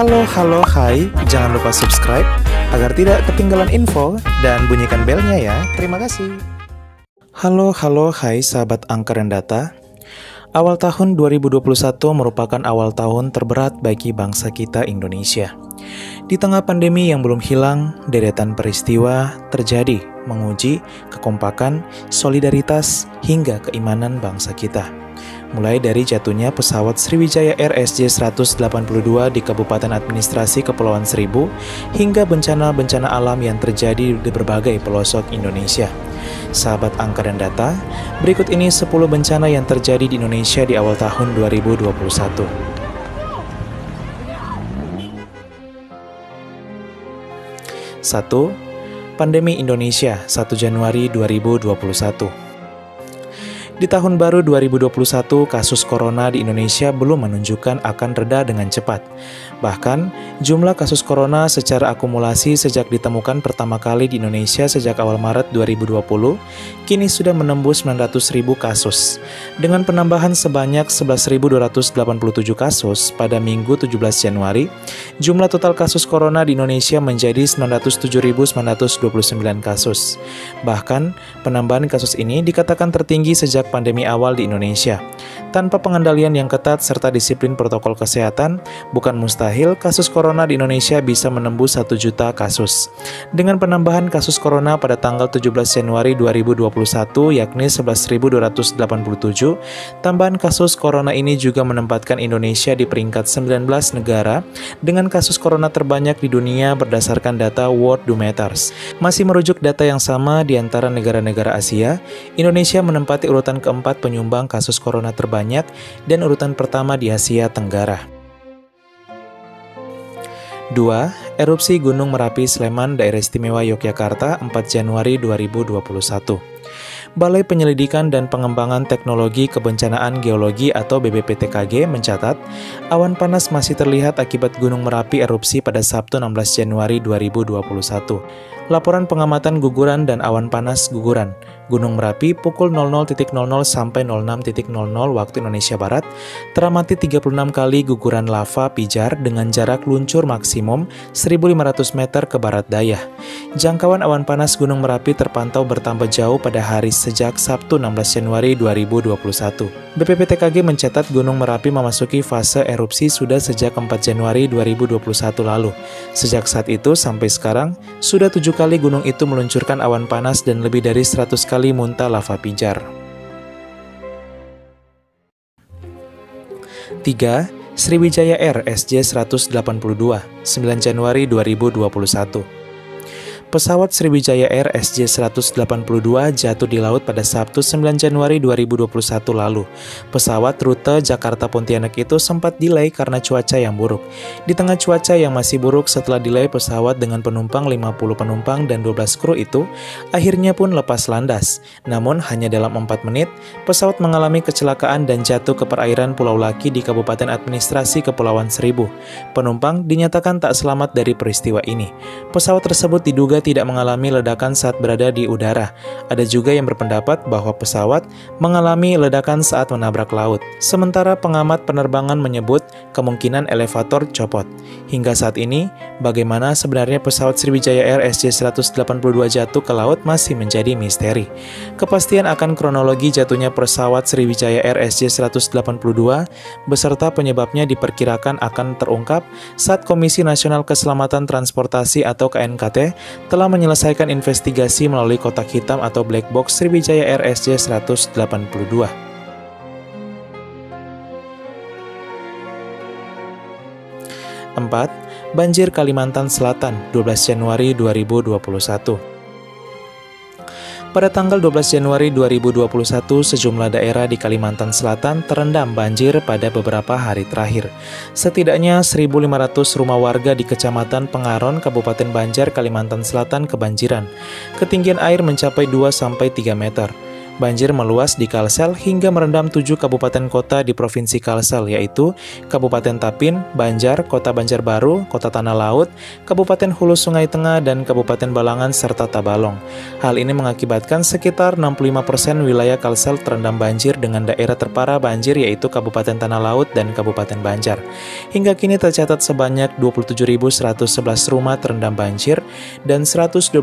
Hai, jangan lupa subscribe agar tidak ketinggalan info dan bunyikan belnya ya. Terima kasih. Hai sahabat angka dan data. Awal tahun 2021 merupakan awal tahun terberat bagi bangsa kita Indonesia. Di tengah pandemi yang belum hilang, deretan peristiwa terjadi menguji kekompakan, solidaritas, hingga keimanan bangsa kita. Mulai dari jatuhnya pesawat Sriwijaya Air SJ182 di Kabupaten Administrasi Kepulauan Seribu, hingga bencana-bencana alam yang terjadi di berbagai pelosok Indonesia. Sahabat angka dan data, berikut ini 10 bencana yang terjadi di Indonesia di awal tahun 2021. 1. Pandemi Indonesia 1 Januari 2021. Di tahun baru 2021, kasus corona di Indonesia belum menunjukkan akan reda dengan cepat. Bahkan, jumlah kasus corona secara akumulasi sejak ditemukan pertama kali di Indonesia sejak awal Maret 2020, kini sudah menembus 900.000 kasus. Dengan penambahan sebanyak 11.287 kasus pada Minggu 17 Januari, jumlah total kasus corona di Indonesia menjadi 907.929 kasus. Bahkan, penambahan kasus ini dikatakan tertinggi sejak pandemi awal di Indonesia. Tanpa pengendalian yang ketat serta disiplin protokol kesehatan, bukan mustahil kasus corona di Indonesia bisa menembus 1 juta kasus. Dengan penambahan kasus corona pada tanggal 17 Januari 2021 yakni 11.287, tambahan kasus corona ini juga menempatkan Indonesia di peringkat 19 negara dengan kasus corona terbanyak di dunia berdasarkan data Worldometers. Masih merujuk data yang sama di antara negara-negara Asia, Indonesia menempati urutan keempat penyumbang kasus corona terbanyak dan urutan pertama di Asia Tenggara. 2. Erupsi Gunung Merapi Sleman, Daerah Istimewa Yogyakarta 4 Januari 2021. Balai Penyelidikan dan Pengembangan Teknologi Kebencanaan Geologi atau BPPTKG mencatat, awan panas masih terlihat akibat Gunung Merapi erupsi pada Sabtu 16 Januari 2021. Laporan pengamatan guguran dan awan panas guguran Gunung Merapi pukul 00.00 sampai 06.00 waktu Indonesia Barat teramati 36 kali guguran lava pijar dengan jarak luncur maksimum 1.500 meter ke barat daya. Jangkauan awan panas Gunung Merapi terpantau bertambah jauh pada hari sejak Sabtu 16 Januari 2021. BPPTKG mencatat Gunung Merapi memasuki fase erupsi sudah sejak 4 Januari 2021 lalu. Sejak saat itu sampai sekarang, sudah 7 kali gunung itu meluncurkan awan panas dan lebih dari 100 kali muntah lava pijar. 3. Sriwijaya Air SJ182, 9 Januari 2021. Pesawat Sriwijaya Air SJ182 jatuh di laut pada Sabtu 9 Januari 2021 lalu. Pesawat rute Jakarta-Pontianak itu sempat delay karena cuaca yang buruk. Di tengah cuaca yang masih buruk setelah delay pesawat dengan penumpang 50 penumpang dan 12 kru itu, akhirnya pun lepas landas. Namun hanya dalam 4 menit, pesawat mengalami kecelakaan dan jatuh ke perairan Pulau Laki di Kabupaten Administrasi Kepulauan Seribu. Penumpang dinyatakan tak selamat dari peristiwa ini. Pesawat tersebut diduga tidak mengalami ledakan saat berada di udara. Ada juga yang berpendapat bahwa pesawat mengalami ledakan saat menabrak laut. Sementara pengamat penerbangan menyebut kemungkinan elevator copot. Hingga saat ini, bagaimana sebenarnya pesawat Sriwijaya Air SJ182 jatuh ke laut masih menjadi misteri. Kepastian akan kronologi jatuhnya pesawat Sriwijaya Air SJ182 beserta penyebabnya diperkirakan akan terungkap saat Komisi Nasional Keselamatan Transportasi atau KNKT telah menyelesaikan investigasi melalui kotak hitam atau black box Sriwijaya Air SJ182. 4. Banjir Kalimantan Selatan 12 Januari 2021. Pada tanggal 12 Januari 2021, sejumlah daerah di Kalimantan Selatan terendam banjir pada beberapa hari terakhir. Setidaknya 1.500 rumah warga di Kecamatan Pengaron, Kabupaten Banjar, Kalimantan Selatan kebanjiran. Ketinggian air mencapai 2-3 meter. Banjir meluas di Kalsel hingga merendam 7 kabupaten kota di Provinsi Kalsel, yaitu Kabupaten Tapin, Banjar, Kota Banjarbaru, Kota Tanah Laut, Kabupaten Hulu Sungai Tengah, dan Kabupaten Balangan serta Tabalong. Hal ini mengakibatkan sekitar 65% wilayah Kalsel terendam banjir dengan daerah terparah banjir yaitu Kabupaten Tanah Laut dan Kabupaten Banjar. Hingga kini tercatat sebanyak 27.111 rumah terendam banjir dan 112.709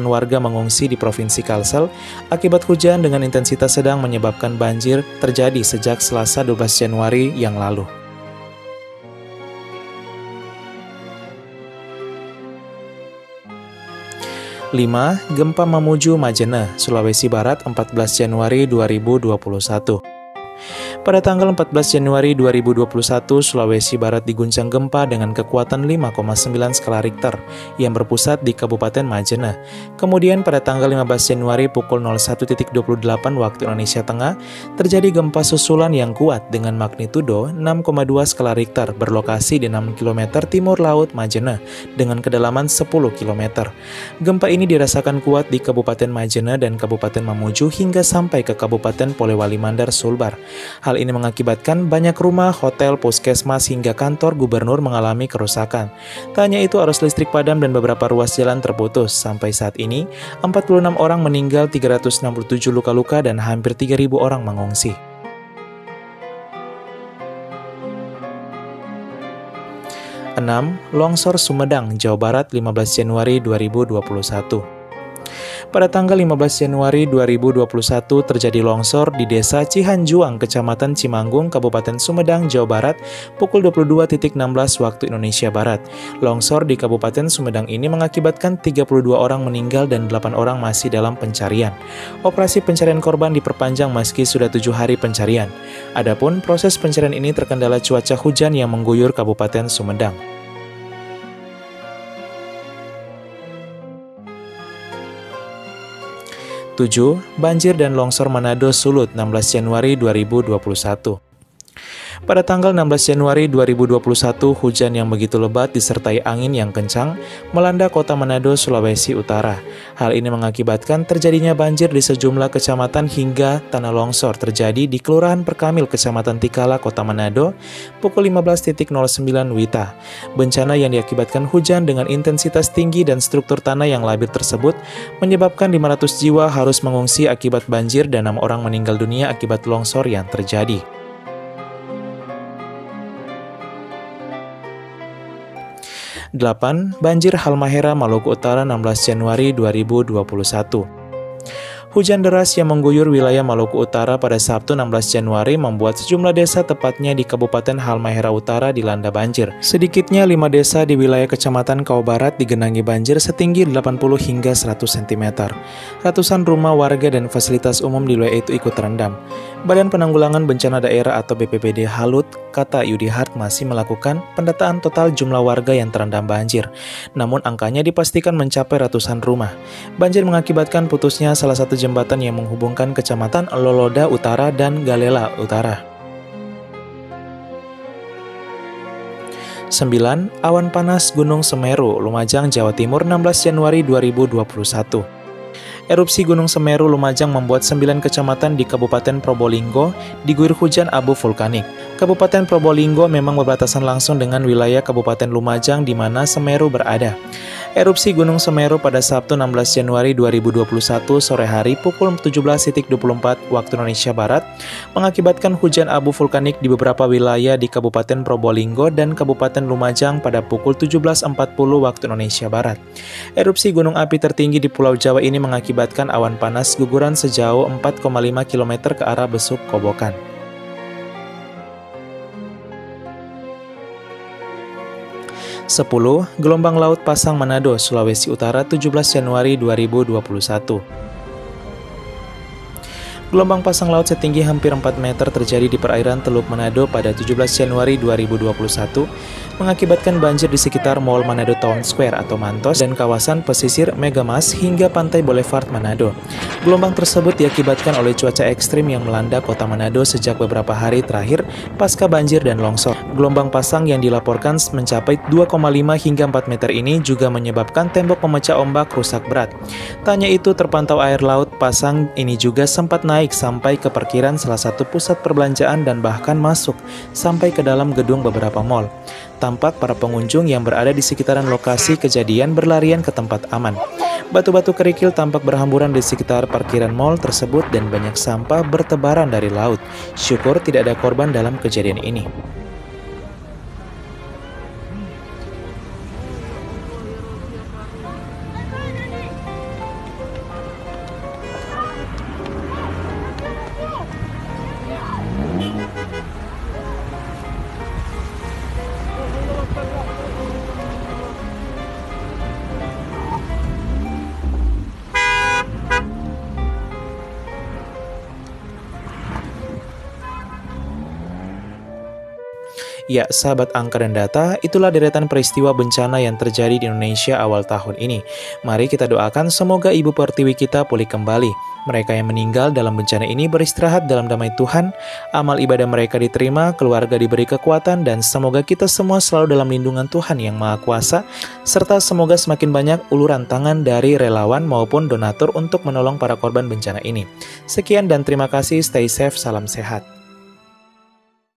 warga mengungsi di Provinsi Kalsel akibat hujan dengan intensitas sedang menyebabkan banjir terjadi sejak Selasa 12 Januari yang lalu. Lima, Gempa Mamuju Majene, Sulawesi Barat 14 Januari 2021. Pada tanggal 14 Januari 2021, Sulawesi Barat diguncang gempa dengan kekuatan 5,9 skala Richter yang berpusat di Kabupaten Majene. Kemudian pada tanggal 15 Januari pukul 01.28 waktu Indonesia Tengah, terjadi gempa susulan yang kuat dengan magnitudo 6,2 skala Richter berlokasi di 6 km timur laut Majene dengan kedalaman 10 km. Gempa ini dirasakan kuat di Kabupaten Majene dan Kabupaten Mamuju hingga sampai ke Kabupaten Polewali Mandar Sulbar. Hal ini mengakibatkan banyak rumah, hotel, puskesmas, hingga kantor gubernur mengalami kerusakan. Tak hanya itu, arus listrik padam dan beberapa ruas jalan terputus. Sampai saat ini, 46 orang meninggal, 367 luka-luka, dan hampir 3.000 orang mengungsi. 6. Longsor Sumedang, Jawa Barat 15 Januari 2021. Pada tanggal 15 Januari 2021 terjadi longsor di Desa Cihanjuang, Kecamatan Cimanggung, Kabupaten Sumedang, Jawa Barat, pukul 22.16 waktu Indonesia Barat. Longsor di Kabupaten Sumedang ini mengakibatkan 32 orang meninggal dan 8 orang masih dalam pencarian. Operasi pencarian korban diperpanjang meski sudah 7 hari pencarian. Adapun proses pencarian ini terkendala cuaca hujan yang mengguyur Kabupaten Sumedang. 7. Banjir dan longsor Manado Sulut 16 Januari 2021. Pada tanggal 16 Januari 2021, hujan yang begitu lebat disertai angin yang kencang melanda kota Manado, Sulawesi Utara. Hal ini mengakibatkan terjadinya banjir di sejumlah kecamatan hingga tanah longsor terjadi di Kelurahan Perkamil, Kecamatan Tikala, Kota Manado, pukul 15.09 WITA. Bencana yang diakibatkan hujan dengan intensitas tinggi dan struktur tanah yang labil tersebut menyebabkan 500 jiwa harus mengungsi akibat banjir dan 6 orang meninggal dunia akibat longsor yang terjadi. 8. Banjir Halmahera, Maluku Utara 16 Januari 2021. Hujan deras yang mengguyur wilayah Maluku Utara pada Sabtu 16 Januari membuat sejumlah desa tepatnya di Kabupaten Halmahera Utara dilanda banjir. Sedikitnya 5 desa di wilayah Kecamatan Kau Barat digenangi banjir setinggi 80 hingga 100 cm. Ratusan rumah warga dan fasilitas umum di wilayah itu ikut terendam. Badan Penanggulangan Bencana Daerah atau BPBD Halut, kata Yudi Hart, masih melakukan pendataan total jumlah warga yang terendam banjir. Namun angkanya dipastikan mencapai ratusan rumah. Banjir mengakibatkan putusnya salah satu jembatan yang menghubungkan Kecamatan Loloda Utara dan Galela Utara. 9. Awan panas Gunung Semeru, Lumajang, Jawa Timur 16 Januari 2021. Erupsi Gunung Semeru Lumajang membuat 9 kecamatan di Kabupaten Probolinggo diguyur hujan abu vulkanik. Kabupaten Probolinggo memang berbatasan langsung dengan wilayah Kabupaten Lumajang di mana Semeru berada. Erupsi Gunung Semeru pada Sabtu 16 Januari 2021 sore hari pukul 17.24 waktu Indonesia Barat mengakibatkan hujan abu vulkanik di beberapa wilayah di Kabupaten Probolinggo dan Kabupaten Lumajang pada pukul 17.40 waktu Indonesia Barat. Erupsi gunung api tertinggi di Pulau Jawa ini mengakibatkan awan panas guguran sejauh 4,5 km ke arah Besuk Kobokan. 10. Gelombang Laut Pasang Manado, Sulawesi Utara 17 Januari 2021. Gelombang pasang laut setinggi hampir 4 meter terjadi di perairan Teluk Manado pada 17 Januari 2021, mengakibatkan banjir di sekitar Mall Manado Town Square atau Mantos dan kawasan pesisir Megamas hingga pantai Boulevard Manado. Gelombang tersebut diakibatkan oleh cuaca ekstrim yang melanda kota Manado sejak beberapa hari terakhir pasca banjir dan longsor. Gelombang pasang yang dilaporkan mencapai 2,5 hingga 4 meter ini juga menyebabkan tembok pemecah ombak rusak berat. Tak hanya itu, terpantau air laut pasang ini juga sempat naik sampai ke parkiran salah satu pusat perbelanjaan dan bahkan masuk sampai ke dalam gedung beberapa mal. Tampak para pengunjung yang berada di sekitaran lokasi kejadian berlarian ke tempat aman. Batu-batu kerikil tampak berhamburan di sekitar parkiran mal tersebut dan banyak sampah bertebaran dari laut. Syukur tidak ada korban dalam kejadian ini. Ya, sahabat angka dan data, itulah deretan peristiwa bencana yang terjadi di Indonesia awal tahun ini. Mari kita doakan semoga Ibu Pertiwi kita pulih kembali. Mereka yang meninggal dalam bencana ini beristirahat dalam damai Tuhan, amal ibadah mereka diterima, keluarga diberi kekuatan, dan semoga kita semua selalu dalam lindungan Tuhan yang Maha Kuasa, serta semoga semakin banyak uluran tangan dari relawan maupun donatur untuk menolong para korban bencana ini. Sekian dan terima kasih, stay safe, salam sehat.